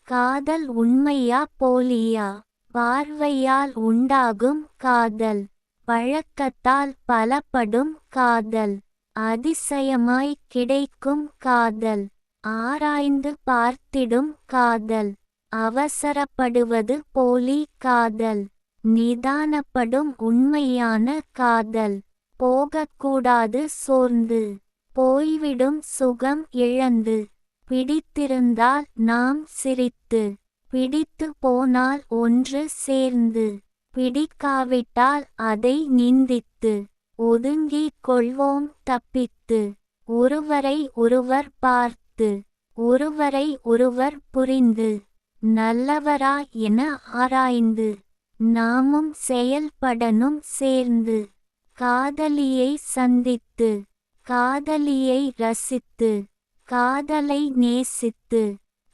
காதல் உண்மையா போலியா? பார்வையால் உண்டாகும் காதல். பழக்கத்தால் பலப்படும் காதல். அதிசயமாய் கிடைக்கும் காதல். ஆராய்ந்து பார்த்திடும் காதல். அவசரப்படுவது போலி காதல். நிதானப்படும் உண்மையான காதல். போகக்கூடாது சோர்ந்து. போய்விடும் சுகம் இழந்து. பிடித்திருந்தால் நாம் சிரித்து. பிடித்து போனால் ஒன்று சேர்ந்து. பிடிக்காவிட்டால் அதை நிந்தித்து. ஒதுங்கிக் கொள்வோம் தப்பித்து. ஒருவரை ஒருவர் பார்த்து. ஒருவரை ஒருவர் புரிந்து. நல்லவரா என ஆராய்ந்து. நாமும் செயல்படணும் சேர்ந்து. காதலியை சந்தித்து. காதலியை ரசித்து. காதலை நேசித்து.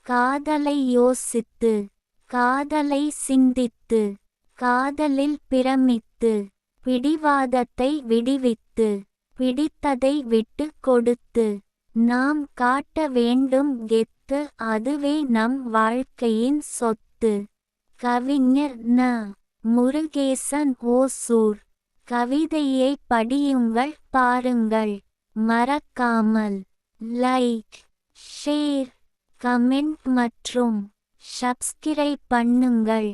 காதலை யோசித்து. காதலை சிந்தித்து. காதலில் பிரமித்து. பிடிவாதத்தை விடுவித்து. பிடித்ததை விட்டு கொடுத்து. நாம் காட்ட வேண்டும் கெத்து. அதுவே நம் வாழ்க்கையின் சொத்து. கவிஞர் ந. முருகேசன் ஓசூர். கவிதையை படியுங்கள் பாருங்கள். மறக்காமல் லைக், ஷேர், கமெண்ட் மற்றும் சப்ஸ்கிரைப் பண்ணுங்கள்.